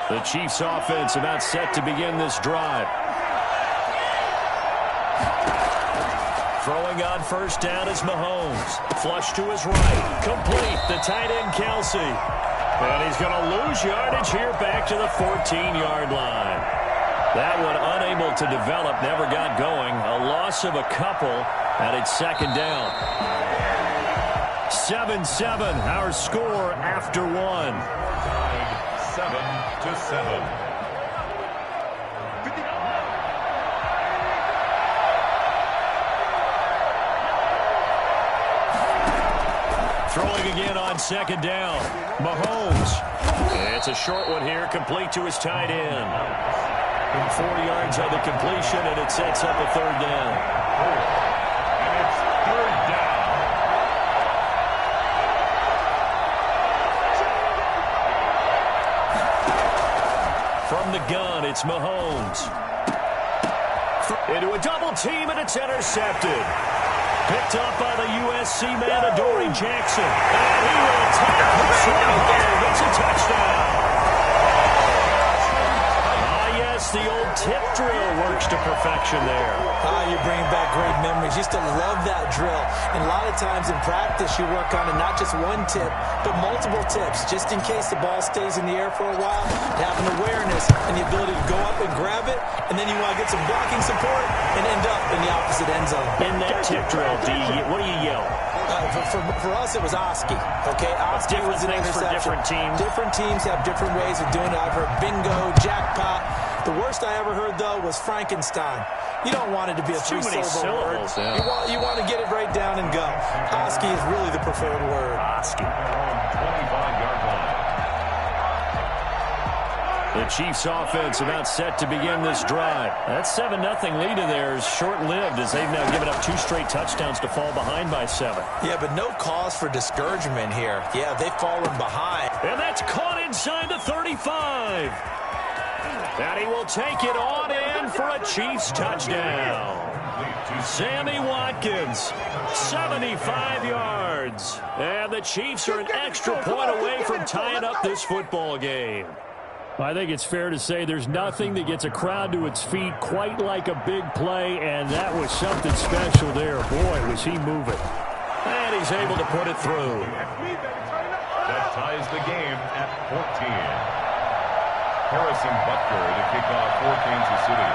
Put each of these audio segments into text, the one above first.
The Chiefs offense about set to begin this drive. Throwing on first down is Mahomes. Flush to his right. Complete. The tight end, Kelsey. And he's going to lose yardage here back to the 14-yard line. That one unable to develop, never got going. A loss of a couple, and it's second down. 7-7, our score after one. 7-7. Throwing again on second down. Mahomes. It's a short one here, complete to his tight end. 4 yards on the completion, and it sets up a third down. And it's third down. From the gun, it's Mahomes. Into a double team, and it's intercepted. Picked up by the USC man, Adoree Jackson. And he will take this one home. It's a touchdown. Yes, the old tip drill works to perfection there. You're bringing back great memories. Used to love that drill. And a lot of times in practice, you work on it, not just one tip, but multiple tips, just in case the ball stays in the air for a while. Having awareness and the ability to go up and grab it, and then you want to get some blocking support and end up in the opposite end zone. In that tip drill, what do you yell? For us, it was Oski. Okay, Oski was an interception. For different teams. Different teams have different ways of doing it. I've heard bingo, jackpot. The worst I ever heard, though, was Frankenstein. You don't want it to be a three-syllable word. Yeah. You want to get it right down and go. Oski is really the preferred word. Oski. 25-yard line. The Chiefs offense about set to begin this drive. That 7-0 lead in there is short-lived as they've now given up 2 straight touchdowns to fall behind by 7. Yeah, but no cause for discouragement here. Yeah, they've fallen behind. And that's caught inside the 35. And he will take it on in for a Chiefs touchdown. Sammy Watkins, 75 yards. And the Chiefs are an extra point away from tying up this football game. I think it's fair to say there's nothing that gets a crowd to its feet quite like a big play, and that was something special there. Boy, was he moving. And he's able to put it through. That ties the game at 14. Harrison Butker to kick off for Kansas City.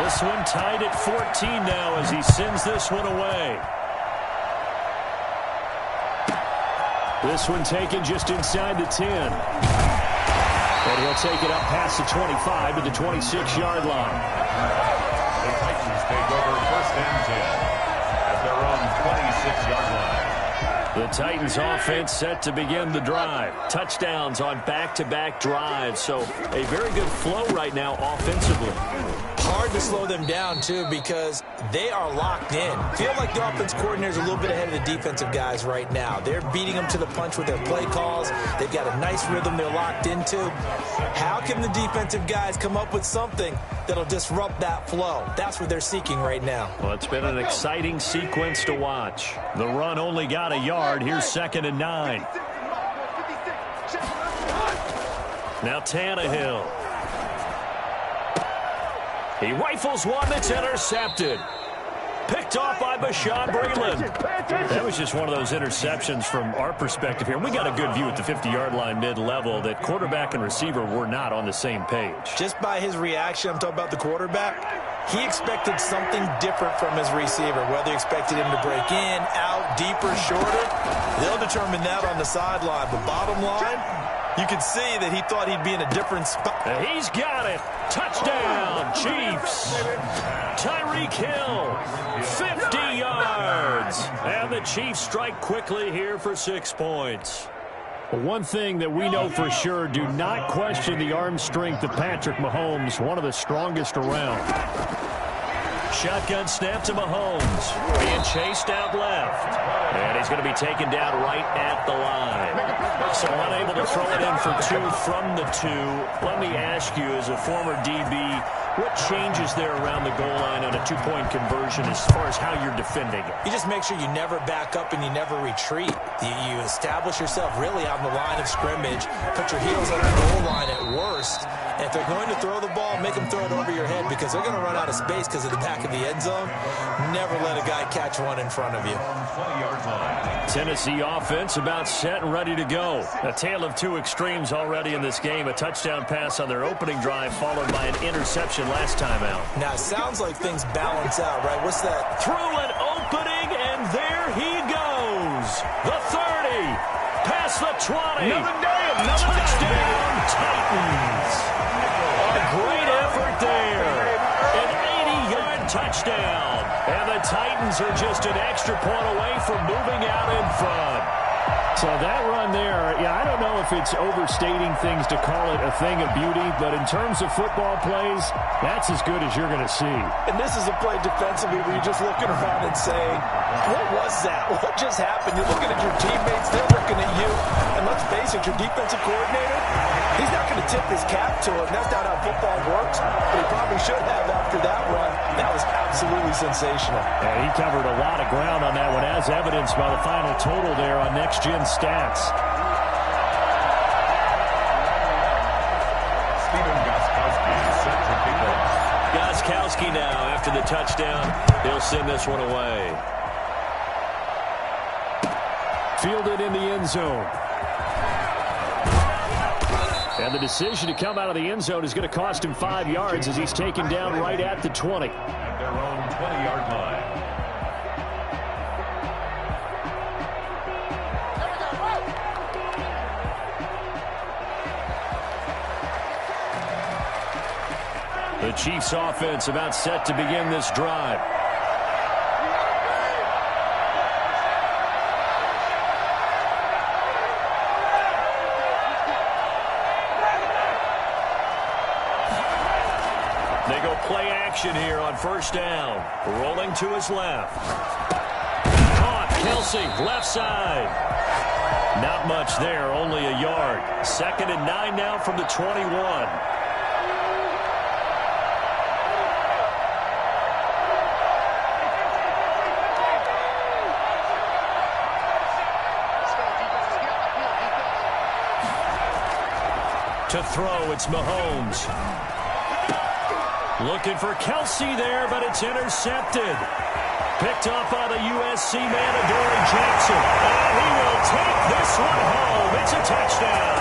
This one tied at 14 now as he sends this one away. This one taken just inside the 10. And he'll take it up past the 25 to the 26-yard line. The Titans take over first and 10 at their own 26-yard line. The Titans offense set to begin the drive. Touchdowns on back-to-back drives. So a very good flow right now offensively. Hard to slow them down, too, because they are locked in. Feel like the offense coordinator's a little bit ahead of the defensive guys right now. They're beating them to the punch with their play calls. They've got a nice rhythm they're locked into. How can the defensive guys come up with something that'll disrupt that flow? That's what they're seeking right now. Well, it's been an exciting sequence to watch. The run only got a yard. Here's 2nd and 9. Now Tannehill. He rifles one that's intercepted. Picked off by Bashaud Breeland. That was just one of those interceptions from our perspective here. We got a good view at the 50-yard line mid-level that quarterback and receiver were not on the same page. Just by his reaction, I'm talking about the quarterback, he expected something different from his receiver, whether he expected him to break in, out, deeper, shorter. They'll determine that on the sideline. But bottom line, you could see that he thought he'd be in a different spot. He's got it. Touchdown, Chiefs. Tyreek Hill, 50 yards. And the Chiefs strike quickly here for 6 points. One thing that we know for sure, do not question the arm strength of Patrick Mahomes, one of the strongest around. Shotgun snap to Mahomes. Being chased out left. And he's going to be taken down right at the line. So unable able to throw it in for 2 from the 2. Let me ask you, as a former DB, what changes there around the goal line on a 2-point conversion as far as how you're defending it? You just make sure you never back up and you never retreat. You establish yourself really on the line of scrimmage, put your heels on the goal line at worst, and if they're going to throw the ball, make them throw it over your head because they're going to run out of space because of the back of the end zone. Never let a guy catch one in front of you. Tennessee offense about set and ready to go. A tale of 2 extremes already in this game. A touchdown pass on their opening drive followed by an interception last time out. Now, it sounds like things balance out, right? What's that? Through an opening, and there he goes. The 30. Past the 20. Another day. Touchdown, Titans. A great effort there. An 80-yard touchdown. And the Titans are just an extra point away from moving out in front. So that run there, yeah, I don't know if it's overstating things to call it a thing of beauty, but in terms of football plays, that's as good as you're going to see. And this is a play defensively where you're just looking around and saying, what was that? What just happened? You're looking at your teammates, they're looking at you. And let's face it, your defensive coordinator, he's not going to tip his cap to him. That's not how football works, but he probably should have after that run. That was absolutely sensational. Yeah, he covered a lot of ground on that one, as evidenced by the final total there on Next Gen Stats. Stephen Gostkowski is set to kick off. Gostkowski now, after the touchdown, he'll send this one away. Fielded in the end zone. And the decision to come out of the end zone is going to cost him 5 yards as he's taken down right at the 20. At their own 20-yard line. The Chiefs offense about set to begin this drive. They go play action here on first down. Rolling to his left. Caught. Kelce, left side. Not much there, only a yard. 2nd and 9 now from the 21. To throw, it's Mahomes. Looking for Kelce there, but it's intercepted. Picked up by the USC man, Adoree Jackson. And he will take this one home. It's a touchdown.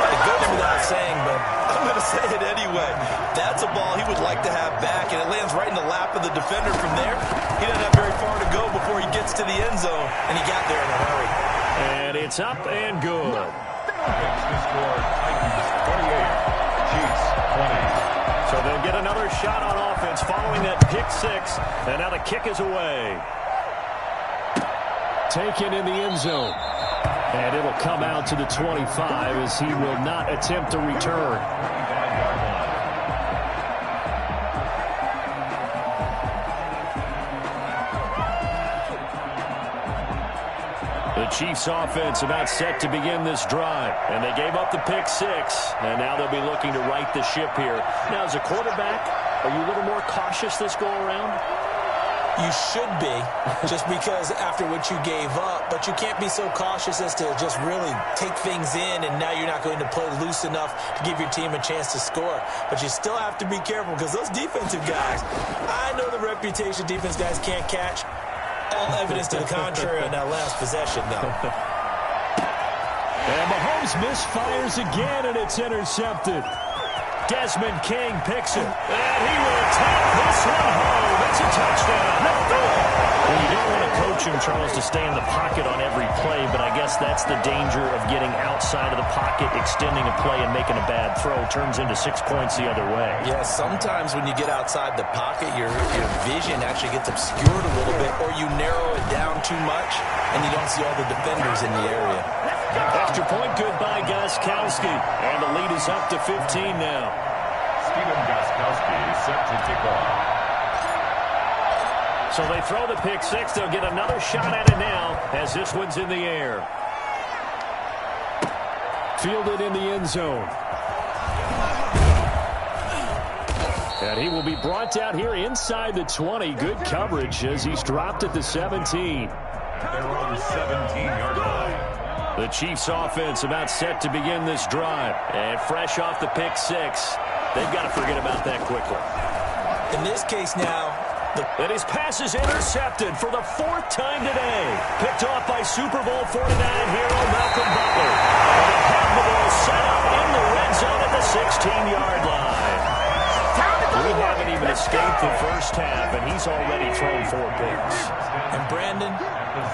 It goes without saying, but I'm going to say it anyway. That's a ball he would like to have back, and it lands right in the lap of the defender from there. He doesn't have very far to go before he gets to the end zone, and he got there in a hurry. And it's up and good. Next to score, Titans 28, Chiefs 20. So they'll get another shot on offense following that pick 6. And now the kick is away. Taken in the end zone. And it'll come out to the 25 as he will not attempt to return. The Chiefs offense about set to begin this drive. And they gave up the pick 6. And now they'll be looking to right the ship here. Now, as a quarterback, are you a little more cautious this go around? You should be, just because after what you gave up, but you can't be so cautious as to just really take things in, and now you're not going to play loose enough to give your team a chance to score. But you still have to be careful because those defensive guys, I know the reputation defense guys can't catch. All evidence to the contrary on that last possession, though. And Mahomes misfires again, and it's intercepted. Desmond King picks it. And he will take this one home. It's a touchdown. Well, you don't want to coach him, Charles, to stay in the pocket on every play, but I guess that's the danger of getting outside of the pocket, extending a play, and making a bad throw. Turns into 6 points the other way. Yeah, sometimes when you get outside the pocket, your vision actually gets obscured a little bit, or you narrow it down too much, and you don't see all the defenders in the area. Extra point good by Gostkowski. And the lead is up to 15 now. Stephen Gostkowski is set to kick off. So they throw the pick 6. They'll get another shot at it now as this one's in the air. fielded in the end zone. And he will be brought down here inside the 20. Good coverage as he's dropped at the 17. They're on the 17-yard line. The Chiefs offense about set to begin this drive. And fresh off the pick six, they've got to forget about that quickly. In this case now, and his pass is intercepted for the fourth time today. Picked off by Super Bowl 49 hero Malcolm Butler. And they have the ball set up in the red zone at the 16-yard line. We haven't even escaped the first half, and he's already thrown 4 picks. And Brandon,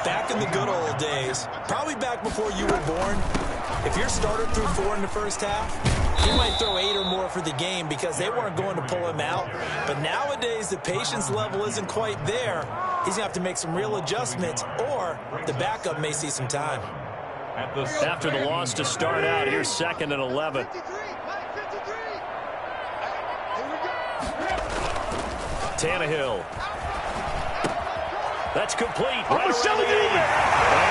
back in the good old days, probably back before you were born, if your starter threw 4 in the first half, he might throw 8 or more for the game because they weren't going to pull him out. But nowadays, the patience level isn't quite there. He's going to have to make some real adjustments, or the backup may see some time. After the loss to start out, here's 2nd and 11. Tannehill. That's complete. Right around the 8.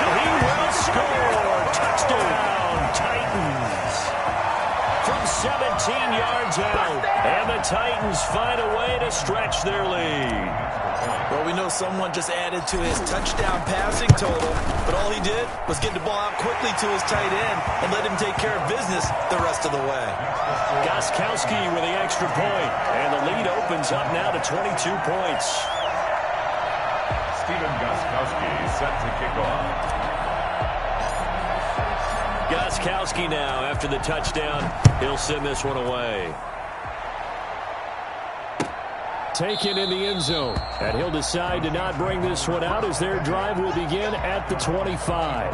And he will score. Touchdown, Titans. From 17 yards out. And the Titans find a way to stretch their lead. Well, we know someone just added to his touchdown passing total, but all he did was get the ball out quickly to his tight end and let him take care of business the rest of the way. Gostkowski with the extra point, and the lead opens up now to 22 points. Stephen Gostkowski set to kick off. Gostkowski now, after the touchdown, he'll send this one away. Taken in the end zone, and he'll decide to not bring this one out as their drive will begin at the 25.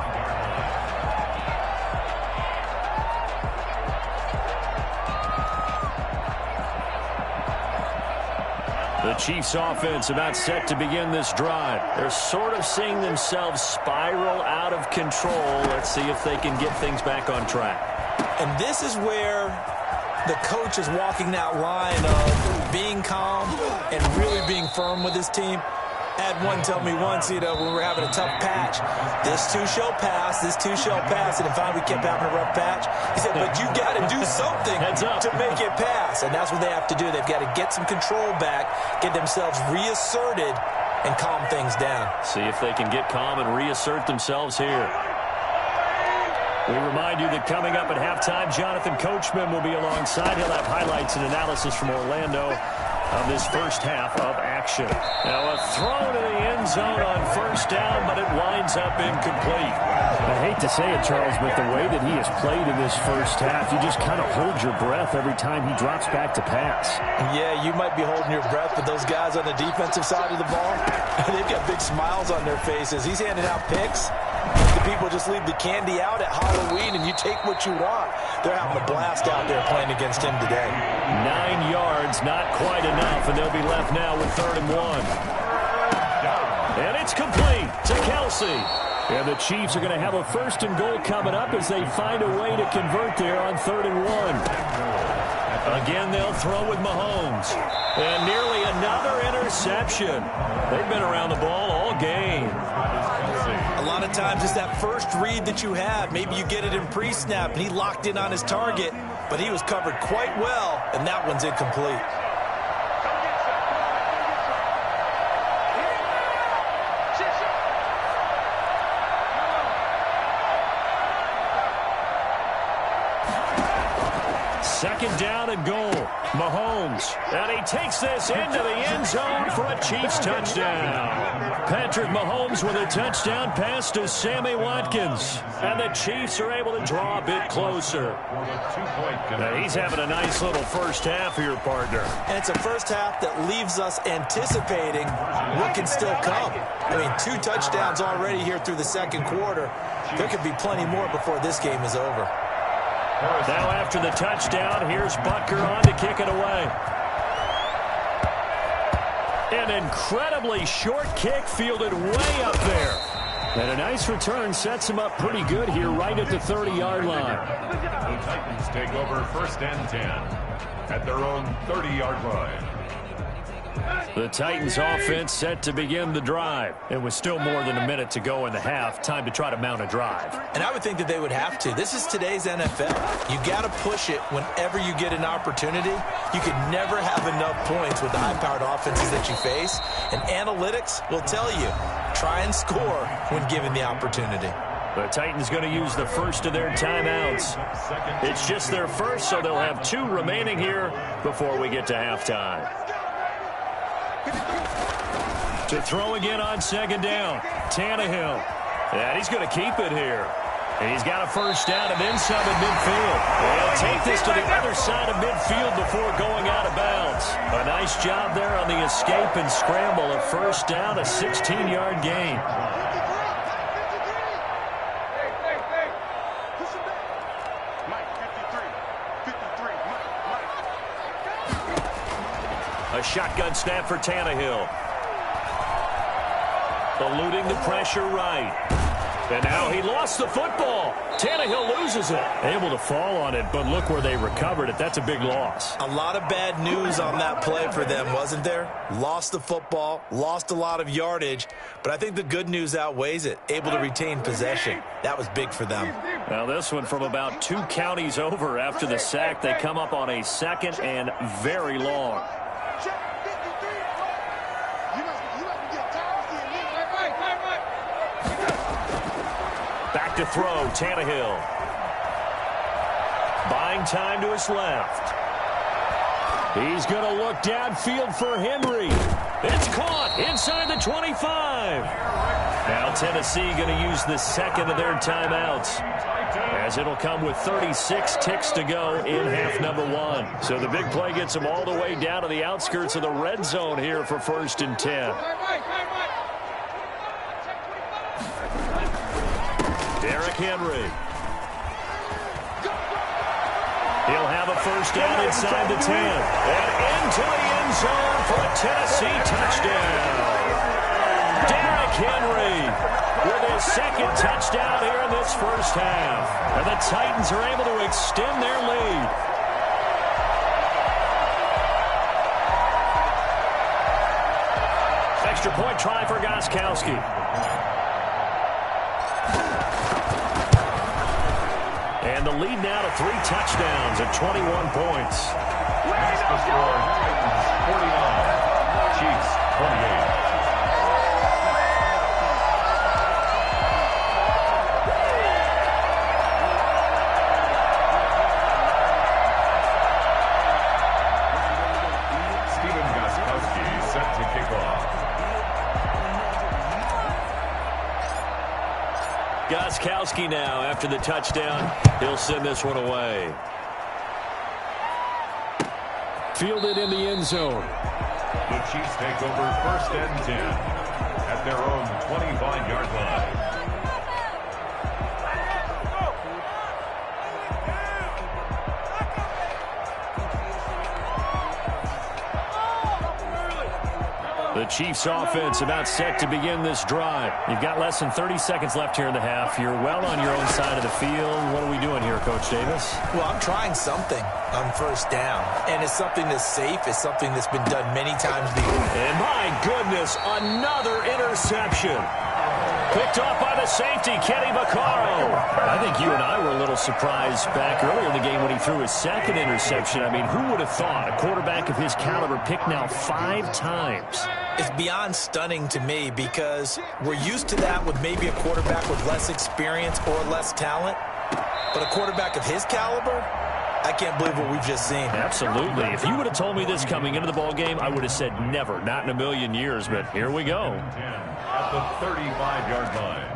The Chiefs offense about set to begin this drive. They're sort of seeing themselves spiral out of control. Let's see if they can get things back on track. And this is where the coach is walking that line of being calm and really being firm with his team. I had one tell me once, when we were having a tough patch, this too shall pass, this too shall pass, and finally we kept having a rough patch. He said, but you got to do something to make it pass, and that's what they have to do. They've got to get some control back, get themselves reasserted, and calm things down. See if they can get calm and reassert themselves here. We remind you that coming up at halftime, Jonathan Coachman will be alongside. He'll have highlights and analysis from Orlando of this first half of action. Now a throw to the end zone on first down, but it winds up incomplete. I hate to say it, Charles, but the way that he has played in this first half, you just kind of hold your breath every time he drops back to pass. Yeah, you might be holding your breath, but those guys on the defensive side of the ball, they've got big smiles on their faces. He's handing out picks. The people just leave the candy out at Halloween, and you take what you want. They're having a blast out there playing against him today. 9 yards, not quite enough, and they'll be left now with 3rd and 1. And it's complete to Kelce. And the Chiefs are going to have a 1st and goal coming up as they find a way to convert there on 3rd and 1. Again, they'll throw with Mahomes. And nearly another interception. They've been around the ball all game. A lot of times it's that first read that you have. Maybe you get it in pre-snap, and he locked in on his target, but he was covered quite well, and that one's incomplete. Second down and goal. Mahomes. And he takes this into the end zone for a Chiefs touchdown. Patrick Mahomes with a touchdown pass to Sammy Watkins. And the Chiefs are able to draw a bit closer. Now he's having a nice little first half here, partner. And it's a first half that leaves us anticipating what can still come. I mean, 2 touchdowns already here through the second quarter. There could be plenty more before this game is over. Now after the touchdown, here's Butker on to kick it away. An incredibly short kick fielded way up there. And a nice return sets him up pretty good here right at the 30-yard line. The Titans take over 1st and 10 at their own 30-yard line. The Titans offense set to begin the drive. And with still more than a minute to go in the half, time to try to mount a drive. And I would think that they would have to. This is today's NFL. You got to push it whenever you get an opportunity. You can never have enough points with the high-powered offenses that you face. And analytics will tell you, try and score when given the opportunity. The Titans going to use the first of their timeouts. It's just their first, so they'll have 2 remaining here before we get to halftime. To throw again on second down, Tannehill. And he's going to keep it here. And he's got a first down and then some at midfield. They'll take this to the other side of midfield before going out of bounds. A nice job there on the escape and scramble. A first down, a 16-yard gain. A shotgun snap for Tannehill. Eluding the pressure right. And now he lost the football. Tannehill loses it. Able to fall on it, but look where they recovered it. That's a big loss. A lot of bad news on that play for them, wasn't there? Lost the football, lost a lot of yardage, but I think the good news outweighs it. Able to retain possession. That was big for them. Now this one from about 2 counties over after the sack. They come up on a second and very long. Back to throw, Tannehill. Buying time to his left. He's going to look downfield for Henry. It's caught inside the 25. Now Tennessee going to use the second of their timeouts, as it'll come with 36 ticks to go in half number 1. So the big play gets them all the way down to the outskirts of the red zone here for 1st and 10. Derrick Henry. He'll have a first down inside the 10. And into the end zone for a Tennessee touchdown. Derrick Henry with his second touchdown here in this first half. And the Titans are able to extend their lead. Extra point try for Gostkowski. And the lead now to 3 touchdowns at 21 points. That's the score. Titans 49, Chiefs 28. Stephen Gostkowski set to kick off. Gostkowski now, after the touchdown, he'll send this one away. Fielded in the end zone. The Chiefs take over 1st and 10 at their own 25-yard line. The Chiefs offense about set to begin this drive. You've got less than 30 seconds left here in the half. You're well on your own side of the field. What are we doing here, Coach Davis? Well, I'm trying something on first down, and it's something that's safe. It's something that's been done many times before. And my goodness, another interception. Picked off by the safety, Kenny Vaccaro. I think you and I were a little surprised back earlier in the game when he threw his second interception. I mean, who would have thought a quarterback of his caliber picked now 5 times? It's beyond stunning to me because we're used to that with maybe a quarterback with less experience or less talent. But a quarterback of his caliber, I can't believe what we've just seen. Absolutely. If you would have told me this coming into the ball game, I would have said never, not in a million years. But here we go. At the 35-yard line.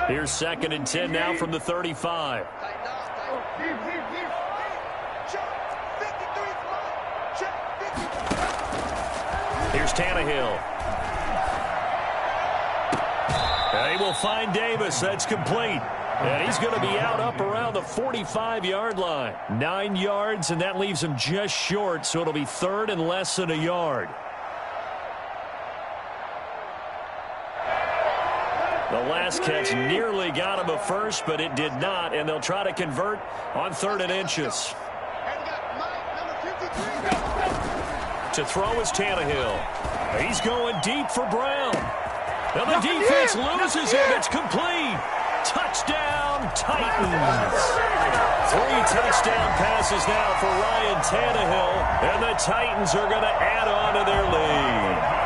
Here's 2nd and 10 now from the 35. Here's Tannehill. They will find Davis. That's complete. And he's going to be out up around the 45-yard line. 9 yards, and that leaves him just short, so it'll be 3rd and less than a yard. The last catch nearly got him a first, but it did not, and they'll try to convert on 3rd and inches. To throw is Tannehill. He's going deep for Brown. And the defense loses him. It's complete. Touchdown, Titans. 3 touchdown passes now for Ryan Tannehill. And the Titans are going to add on to their lead.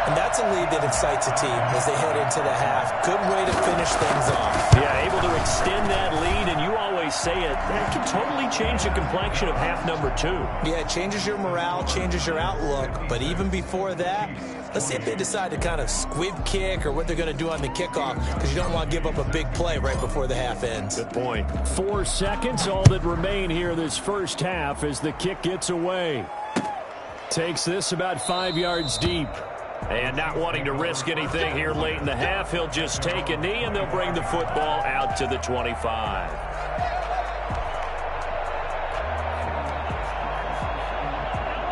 And that's a lead that excites a team as they head into the half. Good way to finish things off. Yeah, able to extend that lead, and you always say it, that can totally change the complexion of half number 2. Yeah, it changes your morale, changes your outlook. But even before that, let's see if they decide to kind of squib kick or what they're going to do on the kickoff, because you don't want to give up a big play right before the half ends. Good point. 4 seconds, all that remain here this first half as the kick gets away. Takes this about 5 yards deep. And not wanting to risk anything here late in the half, he'll just take a knee, and they'll bring the football out to the 25.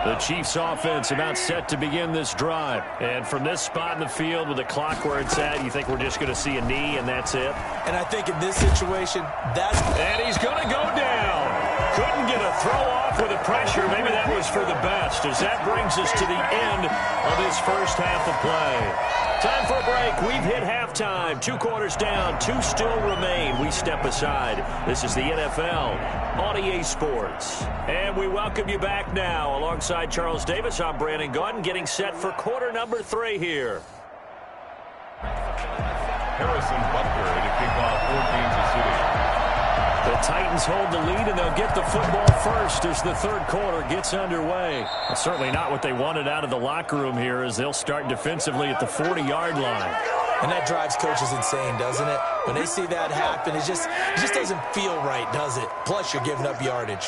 The Chiefs offense about set to begin this drive. And from this spot in the field with the clock where it's at, you think we're just going to see a knee and that's it? And I think in this situation, that's... And he's going to go down. Couldn't get a throw off with the pressure. Maybe that was for the best, as that brings us to the end of this first half of play. Time for a break. We've hit halftime. 2 quarters down. 2 still remain. We step aside. This is the NFL on EA Sports. And we welcome you back now. Alongside Charles Davis, I'm Brandon Gaudin, getting set for quarter number 3 here. Harrison Butker to kick off for Kansas City. The Titans hold the lead, and they'll get the football first as the third quarter gets underway. Well, certainly not what they wanted out of the locker room here, as they'll start defensively at the 40-yard line. And that drives coaches insane, doesn't it? When they see that happen, it just doesn't feel right, does it? Plus, you're giving up yardage.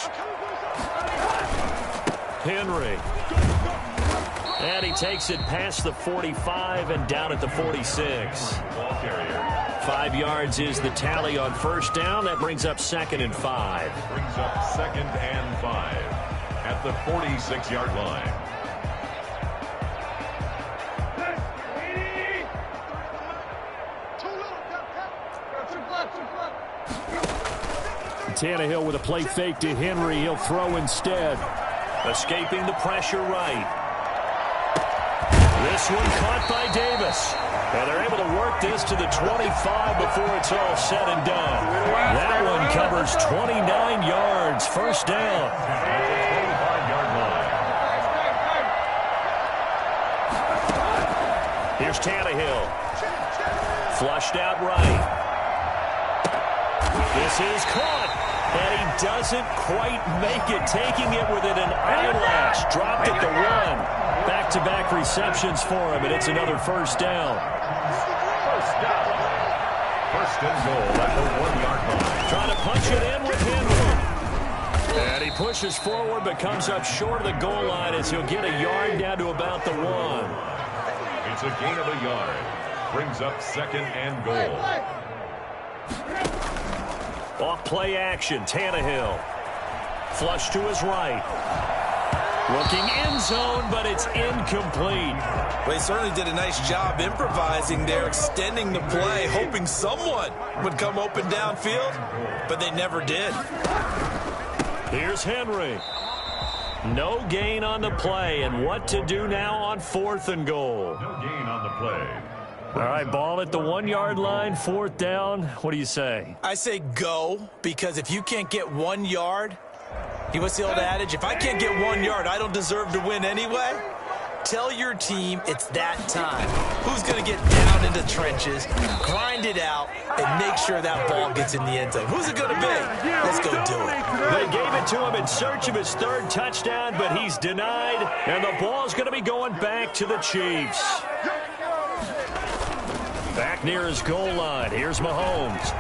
Henry. And he takes it past the 45 and down at the 46. Ball carrier. 5 yards is the tally on first down. That brings up 2nd and 5. Brings up 2nd and 5 at the 46-yard line. Tannehill with a play fake to Henry. He'll throw instead. Escaping the pressure right. This one caught by Davis. And they're able to work this to the 25 before it's all said and done. That one covers 29 yards. First down. At the 25-yard line. Here's Tannehill. Flushed out right. This is caught. And he doesn't quite make it, taking it within an eyelash. Dropped at the 1. Back-to-back receptions for him, and it's another first down. First down. First and goal at the 1-yard line. Trying to punch it in with Henry. And he pushes forward, but comes up short of the goal line as he'll get a yard down to about the 1. It's a gain of a yard. Brings up 2nd and goal. Off play action, Tannehill. Flush to his right. Looking end zone, but it's incomplete. Well, they certainly did a nice job improvising there, extending the play, hoping someone would come open downfield, but they never did. Here's Henry. No gain on the play, and what to do now on 4th and goal. No gain on the play. All right, ball at the 1-yard line, 4th down. What do you say? I say go, because if you can't get 1 yard, what's the old adage? If I can't get 1 yard, I don't deserve to win anyway. Tell your team it's that time. Who's going to get down into the trenches, grind it out, and make sure that ball gets in the end zone? Who's it going to be? Let's go do it. They gave it to him in search of his 3rd touchdown, but he's denied, and the ball's going to be going back to the Chiefs. Back near his goal line. Here's Mahomes.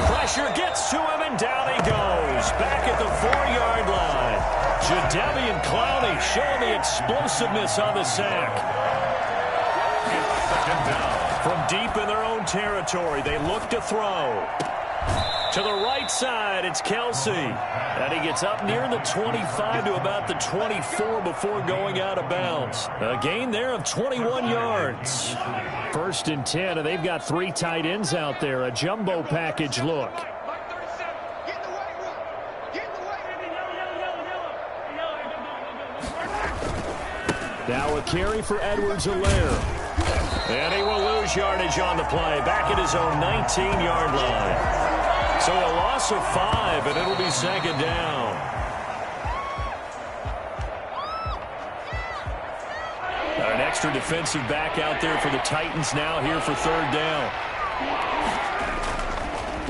Pressure gets to him, and down he goes. Back at the 4-yard line. Jadeveon Clowney showing the explosiveness on the sack. 2nd down. From deep in their own territory, they look to throw. To the right side, it's Kelsey. And he gets up near the 25 to about the 24 before going out of bounds. A gain there of 21 yards. 1st and 10, and they've got 3 tight ends out there. A jumbo package look. Now a carry for Edwards-Helaire. And he will lose yardage on the play, back at his own 19-yard line. So a loss of 5, and it'll be second down. An extra defensive back out there for the Titans now here for third down.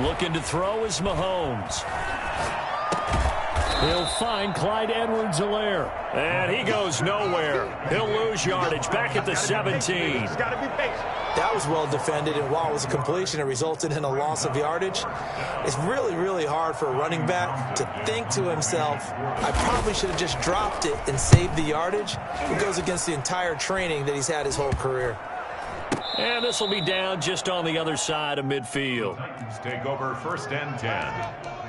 Looking to throw is Mahomes. He'll find Clyde Edwards-Helaire. And he goes nowhere. He'll lose yardage back at the 17. That was well defended, and while it was a completion, it resulted in a loss of yardage. It's really, really hard for a running back to think to himself, I probably should have just dropped it and saved the yardage. It goes against the entire training that he's had his whole career. And this will be down just on the other side of midfield. Titans take over first and 10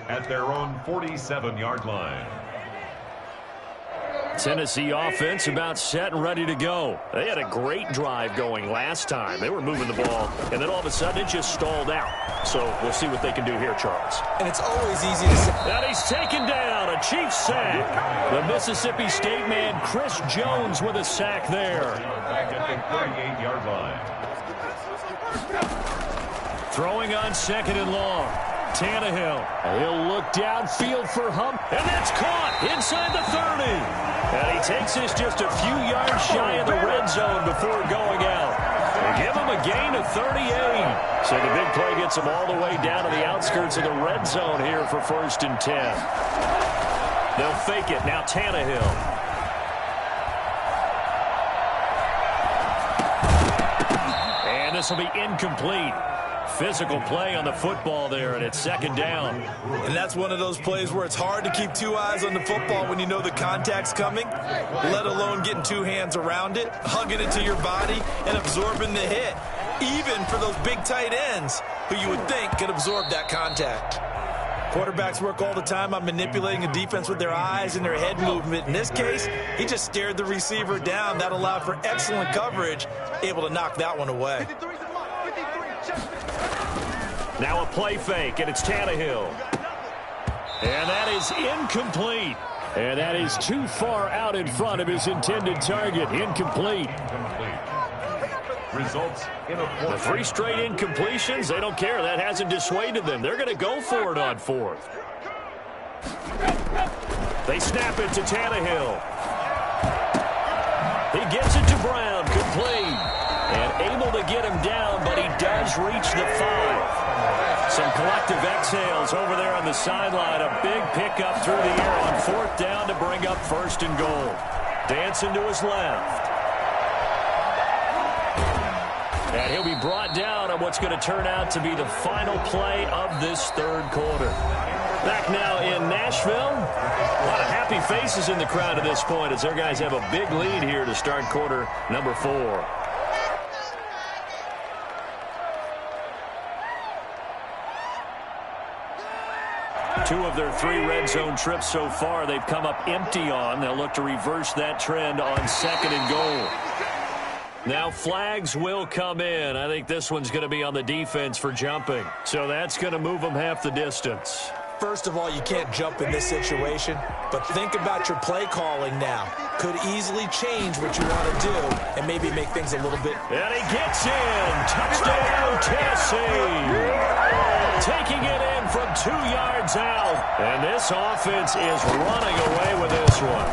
at their own 47-yard line. Tennessee offense about set and ready to go. They had a great drive going last time. They were moving the ball, and then all of a sudden it just stalled out. So we'll see what they can do here, Charles. And it's always easy to say. And he's taken down, a Chiefs sack. The Mississippi State man, Chris Jones, with a sack there. Back at the 38-yard line. Throwing on second and long. Tannehill. He'll look downfield for Hump. And that's caught inside the 30. And he takes this just a few yards shy of the red zone before going out. They give him a gain of 38. So the big play gets him all the way down to the outskirts of the red zone here for first and 10. They'll fake it. Now Tannehill. And this will be incomplete. Physical play on the football there, and it's second down. And that's one of those plays where it's hard to keep two eyes on the football when you know the contact's coming, let alone getting two hands around it, hugging it to your body, and absorbing the hit, even for those big tight ends who you would think could absorb that contact. Quarterbacks work all the time on manipulating a defense with their eyes and their head movement. In this case, he just stared the receiver down. That allowed for excellent coverage, able to knock that one away. Now a play fake, and it's Tannehill. And that is incomplete. And that is too far out in front of his intended target. Incomplete. Results in a The 3 straight incompletions, they don't care. That hasn't dissuaded them. They're going to go for it on fourth. They snap it to Tannehill. He gets it to Brown, complete. And able to get him down, but he does reach the 5. Some collective exhales over there on the sideline. A big pickup through the air on fourth down to bring up first and goal. Dancing to his left. And he'll be brought down on what's going to turn out to be the final play of this third quarter. Back now in Nashville. A lot of happy faces in the crowd at this point as their guys have a big lead here to start quarter number 4. Two of their 3 red zone trips so far they've come up empty on. They'll look to reverse that trend on second and goal. Now flags will come in. I think this one's going to be on the defense for jumping. So that's going to move them half the distance. First of all, you can't jump in this situation, but think about your play calling now. Could easily change what you want to do and maybe make things a little bit. And he gets in. Touchdown, Tennessee. Taking it in from 2 yards out. And this offense is running away with this one.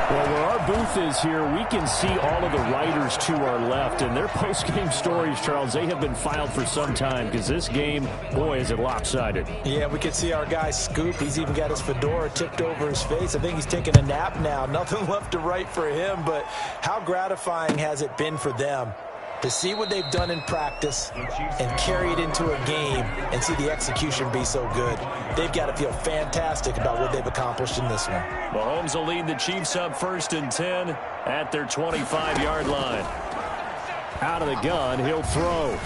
Well, where our booth is here, we can see all of the writers to our left. And their post-game stories, Charles, they have been filed for some time because this game, boy, is it lopsided. Yeah, we can see our guy Scoop. He's even got his fedora tipped over his face. I think he's taking a nap now. Nothing left to write for him, but how gratifying has it been for them to see what they've done in practice and carry it into a game and see the execution be so good. They've got to feel fantastic about what they've accomplished in this one. Mahomes will lead the Chiefs up first and 10 at their 25-yard line. Out of the gun, he'll throw.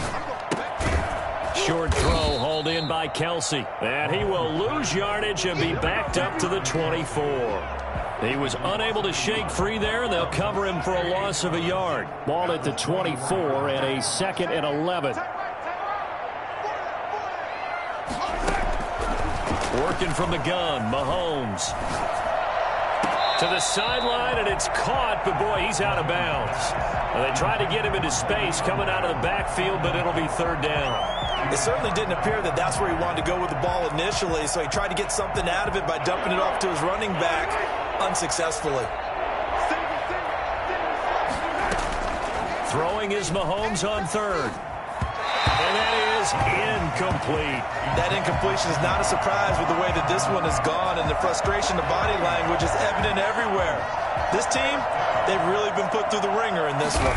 Short throw hauled in by Kelsey. And he will lose yardage and be backed up to the 24. He was unable to shake free there, and they'll cover him for a loss of a yard. Ball at the 24 and a 2nd and 11. Working from the gun, Mahomes. To the sideline, and it's caught, but boy, he's out of bounds. Well, they tried to get him into space coming out of the backfield, but it'll be third down. It certainly didn't appear that that's where he wanted to go with the ball initially, so he tried to get something out of it by dumping it off to his running back unsuccessfully. Throwing is Mahomes on third. And that is incomplete. That incompletion is not a surprise with the way that this one has gone, and the frustration, the body language is evident everywhere. This team, they've really been put through the ringer in this one.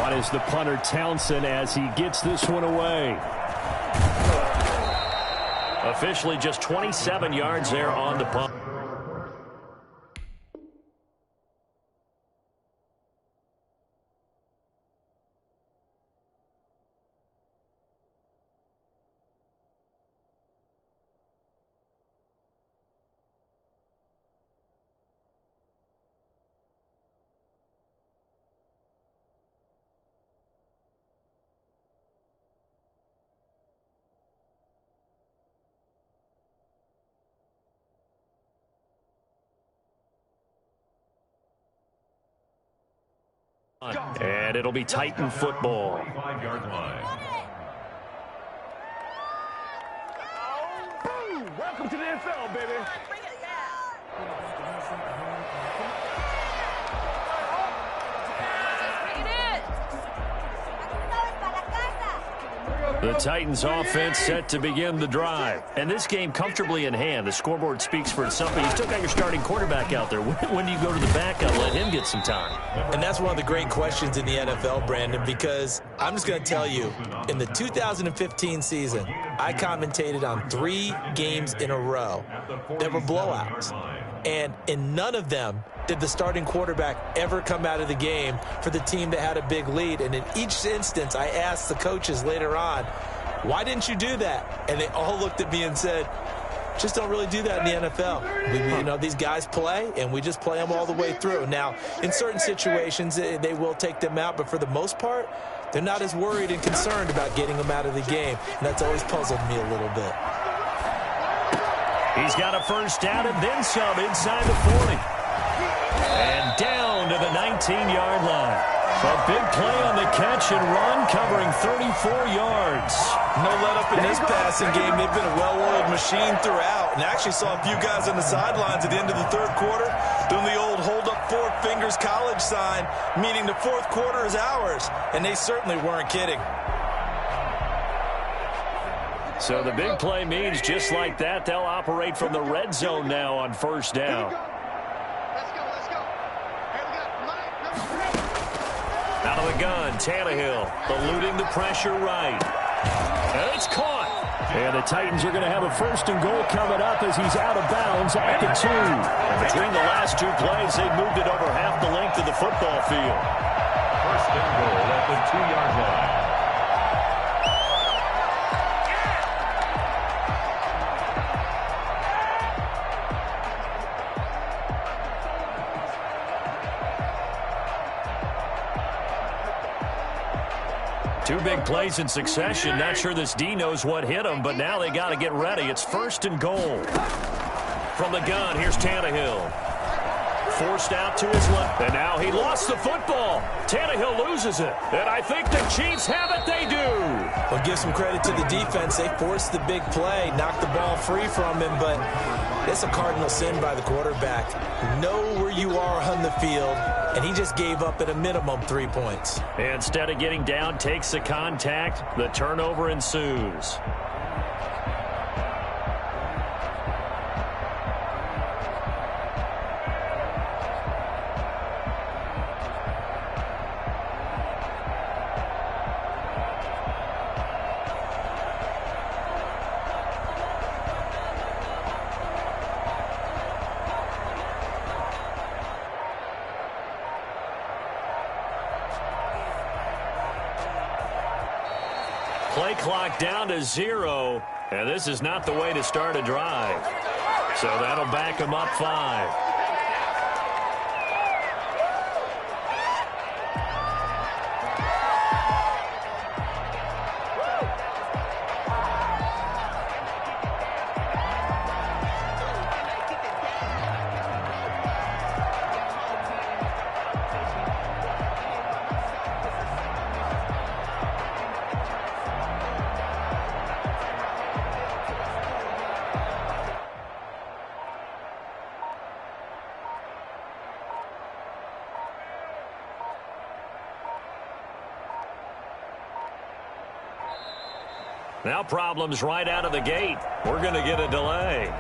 On is the punter Townsend as he gets this one away. Officially just 27 yards there on the punt. And it'll be Titan football. 5-yard line. Welcome to the NFL, baby. The Titans offense set to begin the drive. And this game comfortably in hand. The scoreboard speaks for itself, but you still got your starting quarterback out there. When do you go to the backup, let him get some time? And that's one of the great questions in the NFL, Brandon, because I'm just going to tell you, in the 2015 season, I commentated on 3 games in a row that were blowouts. And in none of them did the starting quarterback ever come out of the game for the team that had a big lead. And in each instance, I asked the coaches later on, why didn't you do that? And they all looked at me and said, just don't really do that in the NFL. You know, these guys play, and we just play them all the way through. Now, in certain situations, they will take them out, but for the most part, they're not as worried and concerned about getting them out of the game. And that's always puzzled me a little bit. He's got a first down and then some inside the 40. And down to the 19-yard line. A big play on the catch and run, covering 34 yards. No let-up in this passing game. They've been a well-oiled machine throughout. And I actually saw a few guys on the sidelines at the end of the third quarter doing the old hold-up 4 fingers college sign, meaning the fourth quarter is ours. And they certainly weren't kidding. So the big play means just like that, they'll operate from the red zone now on first down. Out of the gun, Tannehill eluding the pressure right. And it's caught. And the Titans are going to have a first and goal coming up as he's out of bounds at the 2. And between the last 2 plays, they moved it over half the length of the football field. First and goal at the 2-yard line. Two big plays in succession. Not sure this D knows what hit him, but now they got to get ready. It's first and goal. From the gun, here's Tannehill. Forced out to his left, and now he lost the football. Tannehill loses it, and I think the Chiefs have it. They do. Well, give some credit to the defense. They forced the big play, knocked the ball free from him, but it's a cardinal sin by the quarterback. Know where you are on the field, and he just gave up at a minimum 3 points. Instead of getting down, takes the contact. The turnover ensues. Play clock down to 0, and this is not the way to start a drive. So that'll back them up 5. Now problems right out of the gate. We're going to get a delay.